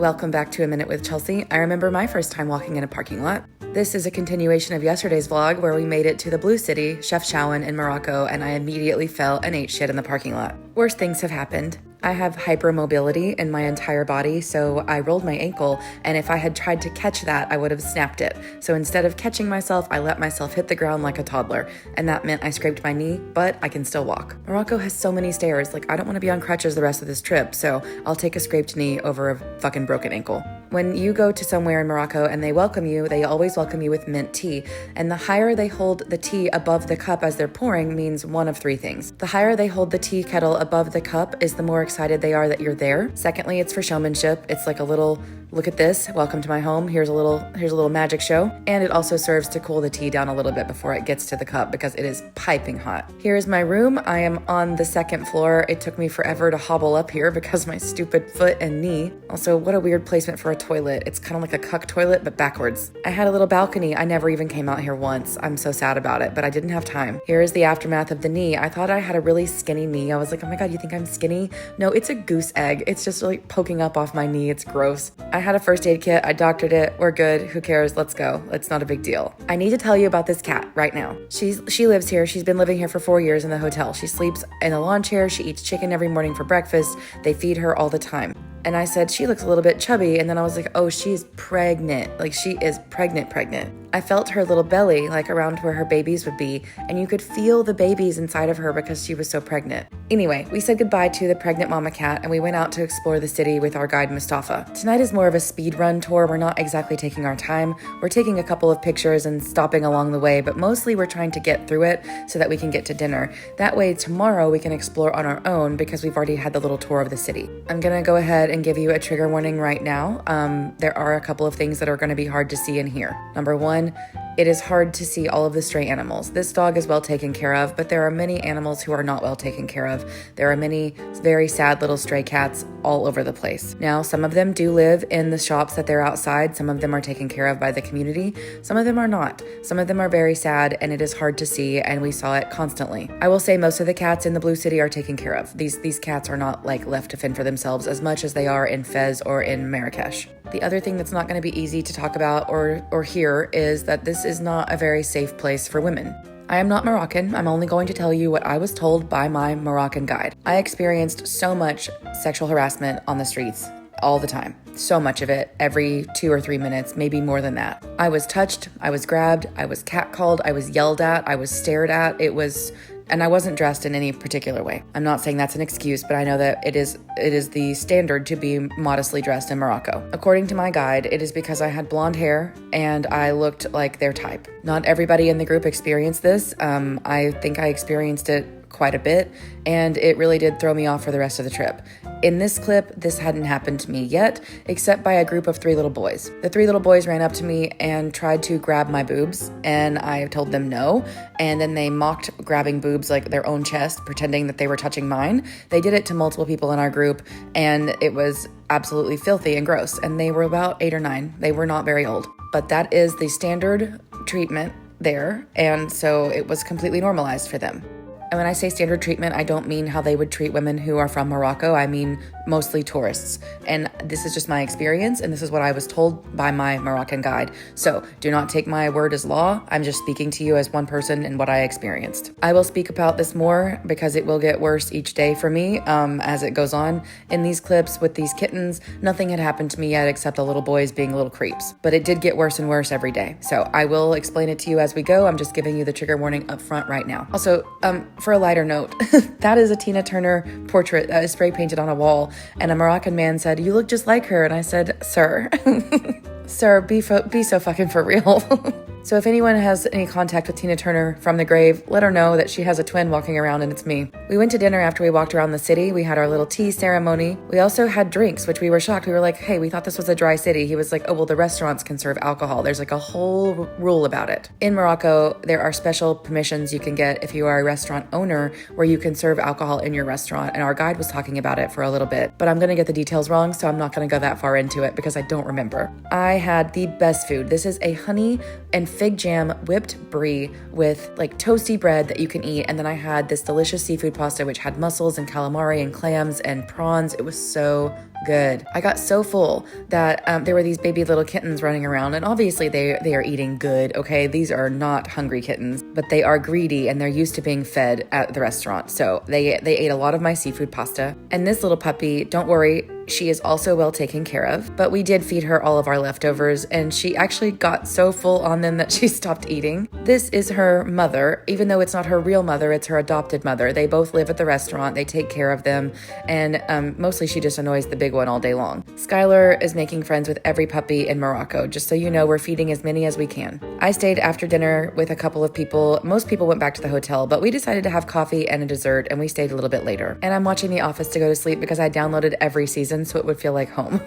Welcome back to A Minute with Chelsea. I remember my first time walking in a parking lot. This is a continuation of yesterday's vlog where we made it to the Blue City, Chefchaouen in Morocco, and I immediately fell and ate shit in the parking lot. Worse things have happened. I have hypermobility in my entire body, so I rolled my ankle, and if I had tried to catch that, I would have snapped it. So instead of catching myself, I let myself hit the ground like a toddler, and that meant I scraped my knee, but I can still walk. Morocco has so many stairs, I don't want to be on crutches the rest of this trip, so I'll take a scraped knee over a fucking broken ankle. When you go to somewhere in Morocco and they welcome you, they always welcome you with mint tea, and the higher they hold the tea above the cup as they're pouring means one of three things. The higher they hold the tea kettle above the cup is the more excited they are that you're there. Secondly, it's for showmanship. It's like a little, look at this, welcome to my home, here's a little magic show. And it also serves to cool the tea down a little bit before it gets to the cup because it is piping hot. Here's my room. I am on the second floor. It took me forever to hobble up here because my stupid foot and knee. Also, what a weird placement for a toilet. It's kind of like a cuck toilet, but backwards. I had a little balcony. I never even came out here once. I'm so sad about it, but I didn't have time. Here is the aftermath of the knee. I thought I had a really skinny knee. I was like, oh my God, you think I'm skinny? No, it's a goose egg. It's just like poking up off my knee. It's gross. I had a first aid kit. I doctored it. We're good. Who cares? Let's go. It's not a big deal. I need to tell you about this cat right now. She lives here. She's been living here for 4 years in the hotel. She sleeps in a lawn chair. She eats chicken every morning for breakfast. They feed her all the time. And I said, she looks a little bit chubby. And then I was like, oh, she's pregnant. She is pregnant. I felt her little belly, around where her babies would be. And you could feel the babies inside of her because she was so pregnant. Anyway, we said goodbye to the pregnant mama cat and we went out to explore the city with our guide, Mustafa. Tonight is more of a speed run tour. We're not exactly taking our time. We're taking a couple of pictures and stopping along the way, but mostly we're trying to get through it so that we can get to dinner. That way, tomorrow we can explore on our own because we've already had the little tour of the city. I'm gonna go ahead and give you a trigger warning right now. There are a couple of things that are gonna be hard to see and hear. Number one, it is hard to see all of the stray animals. This dog is well taken care of, but there are many animals who are not well taken care of. There are many very sad little stray cats all over the place. Now, some of them do live in the shops that they're outside. Some of them are taken care of by the community. Some of them are not. Some of them are very sad and it is hard to see, and we saw it constantly. I will say most of the cats in the Blue City are taken care of. These cats are not left to fend for themselves as much as they are in Fez or in Marrakesh. The other thing that's not going to be easy to talk about or hear is that this is not a very safe place for women. I am not Moroccan. I'm only going to tell you what I was told by my Moroccan guide. I experienced so much sexual harassment on the streets all the time. So much of it, every 2 or 3 minutes, maybe more than that. I was touched, I was grabbed, I was catcalled, I was yelled at, I was stared at. And I wasn't dressed in any particular way. I'm not saying that's an excuse, but I know that it is the standard to be modestly dressed in Morocco. According to my guide, it is because I had blonde hair and I looked like their type. Not everybody in the group experienced this. I think I experienced it quite a bit, and it really did throw me off for the rest of the trip. In this clip, this hadn't happened to me yet, except by a group of 3 little boys. The 3 little boys ran up to me and tried to grab my boobs, and I told them no, and then they mocked grabbing boobs like their own chest, pretending that they were touching mine. They did it to multiple people in our group, and it was absolutely filthy and gross, and they were about 8 or 9. They were not very old. But that is the standard treatment there, and so it was completely normalized for them. And when I say standard treatment, I don't mean how they would treat women who are from Morocco. I mean mostly tourists. And this is just my experience, and this is what I was told by my Moroccan guide. So do not take my word as law. I'm just speaking to you as one person and what I experienced. I will speak about this more because it will get worse each day for me as it goes on. In these clips with these kittens, nothing had happened to me yet except the little boys being little creeps. But it did get worse and worse every day. So I will explain it to you as we go. I'm just giving you the trigger warning up front right now. Also, for a lighter note, that is a Tina Turner portrait that is spray painted on a wall, and a Moroccan man said, "You look just like her," and I said, "Sir, sir, be so fucking for real." So if anyone has any contact with Tina Turner from the grave, let her know that she has a twin walking around and it's me. We went to dinner after we walked around the city. We had our little tea ceremony. We also had drinks, which we were shocked. We were like, hey, we thought this was a dry city. He was like, oh, well, the restaurants can serve alcohol. There's a whole rule about it. In Morocco, there are special permissions you can get if you are a restaurant owner where you can serve alcohol in your restaurant. And our guide was talking about it for a little bit, but I'm going to get the details wrong, so I'm not going to go that far into it because I don't remember. I had the best food. This is a honey and fig jam whipped brie with toasty bread that you can eat. And then I had this delicious seafood pasta, which had mussels and calamari and clams and prawns. It was so Good. I got so full that there were these baby little kittens running around, and obviously they are eating good, okay? These are not hungry kittens, but they are greedy and they're used to being fed at the restaurant. So they ate a lot of my seafood pasta. And this little puppy, don't worry, she is also well taken care of, but we did feed her all of our leftovers, and she actually got so full on them that she stopped eating. This is her mother. Even though it's not her real mother, it's her adopted mother. They both live at the restaurant. They take care of them, and mostly she just annoys the big one all day long. Skylar is making friends with every puppy in Morocco. Just so you know, we're feeding as many as we can. I stayed after dinner with a couple of people. Most people went back to the hotel, but we decided to have coffee and a dessert, and we stayed a little bit later. And I'm watching The Office to go to sleep because I downloaded every season so it would feel like home.